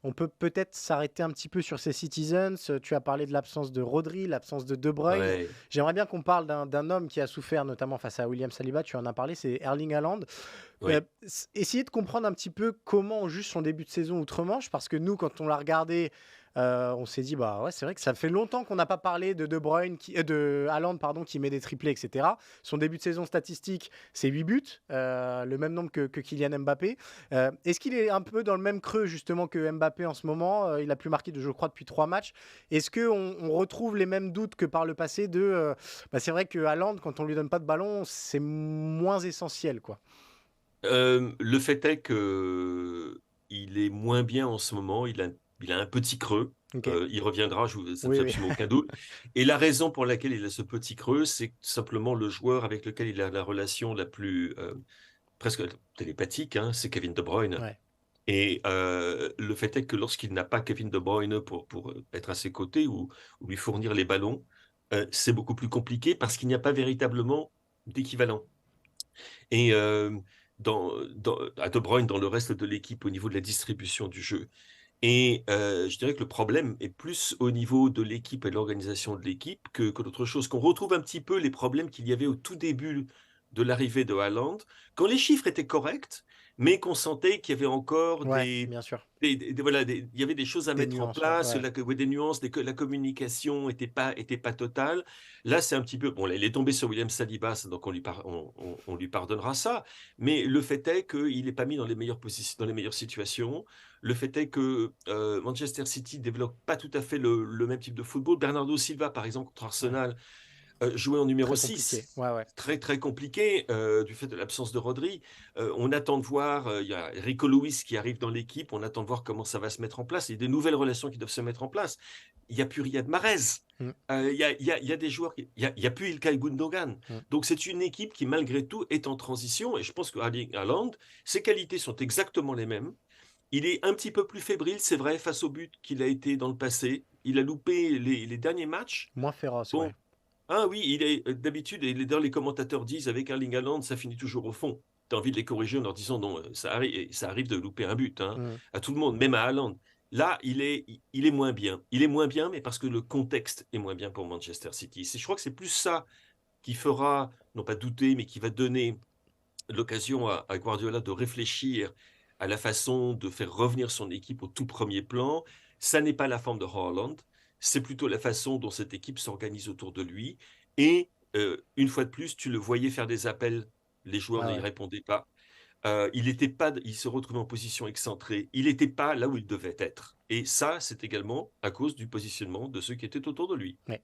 on peut peut-être s'arrêter un petit peu sur ces Citizens. Tu as parlé de l'absence de Rodri, l'absence de De Bruyne. Ouais, J'aimerais bien qu'on parle d'un homme qui a souffert notamment face à William Saliba, tu en as parlé, c'est Erling Haaland. oui. Essayer de comprendre un petit peu comment on juge son début de saison outre-Manche, parce que nous, quand on l'a regardé, on s'est dit: «Bah, ouais, c'est vrai que ça fait longtemps qu'on n'a pas parlé de Bruyne de Haaland pardon, qui met des triplés et cetera». Son début de saison statistique, c'est 8 buts, le même nombre que Kylian Mbappé. Est-ce qu'il est un peu dans le même creux justement que Mbappé en ce moment? Il a plus marqué je crois depuis 3 matchs. Est-ce qu'on on retrouve les mêmes doutes que par le passé bah, c'est vrai que Haaland, quand on lui donne pas de ballon, c'est moins essentiel, quoi? Le fait est qu'il est moins bien en ce moment, il a un petit creux, OK. il reviendra, ça ne Oui, fait oui. absolument aucun doute et la raison pour laquelle il a ce petit creux, c'est tout simplement le joueur avec lequel il a la relation la plus, presque télépathique, hein, c'est Kevin De Bruyne Ouais. et le fait est que lorsqu'il n'a pas Kevin De Bruyne pour être à ses côtés ou lui fournir les ballons, c'est beaucoup plus compliqué parce qu'il n'y a pas véritablement d'équivalent. Et à De Bruyne, dans le reste de l'équipe, au niveau de la distribution du jeu. Et je dirais que le problème est plus au niveau de l'équipe et de l'organisation de l'équipe que d'autre chose. Qu'on retrouve un petit peu les problèmes qu'il y avait au tout début de l'arrivée de Haaland, quand les chiffres étaient corrects, mais qu'on sentait qu'il y avait encore Ouais, bien sûr. voilà, il y avait des choses à Des mettre en nuances, ouais, place, ouais. ouais, des nuances, la communication était pas totale. Là, c'est un petit peu bon, là, il est tombé sur William Saliba, ça, donc on lui pardonnera ça, mais le fait est qu'il n'est pas mis dans les meilleures positions, dans les meilleures situations. Le fait est que Manchester City développe pas tout à fait le même type de football. Bernardo Silva, par exemple, contre Ouais. Arsenal, jouait en numéro Très compliqué. 6, Ouais, ouais. très, très compliqué, du fait de l'absence de Rodri. On attend de voir, il y a Rico Lewis qui arrive dans l'équipe, on attend de voir comment ça va se mettre en place. Il y a des nouvelles relations qui doivent se mettre en place. Il y a plus Riyad Mahrez, Mmh, il y a des joueurs il y a plus Ilkay Gundogan. mmh. Donc c'est une équipe qui malgré tout est en transition et je pense que Erling Haaland, ses qualités sont exactement les mêmes. Il est un petit peu plus fébrile, c'est vrai, face au but qu'il a été dans le passé. Il a loupé les derniers matchs. Moins féroce, Bon, ouais. ah oui, il est d'habitude, et d'ailleurs les commentateurs disent avec Erling Haaland, ça finit toujours au fond. Tu as envie de les corriger en leur disant non, ça arrive de louper un but, hein, Mmh. à tout le monde, même à Haaland. Là, il est moins bien. Il est moins bien, mais parce que le contexte est moins bien pour Manchester City. Je crois que c'est plus ça qui fera, non pas douter, mais qui va donner l'occasion à Guardiola de réfléchir à la façon de faire revenir son équipe au tout premier plan. Ça n'est pas la forme de Haaland, c'est plutôt la façon dont cette équipe s'organise autour de lui. Et une fois de plus, tu le voyais faire des appels, les joueurs Ah n'y ouais. répondaient pas. Il se retrouvait en position excentrée. Il n'était pas là où il devait être. Et ça, c'est également à cause du positionnement de ceux qui étaient autour de lui. Ouais.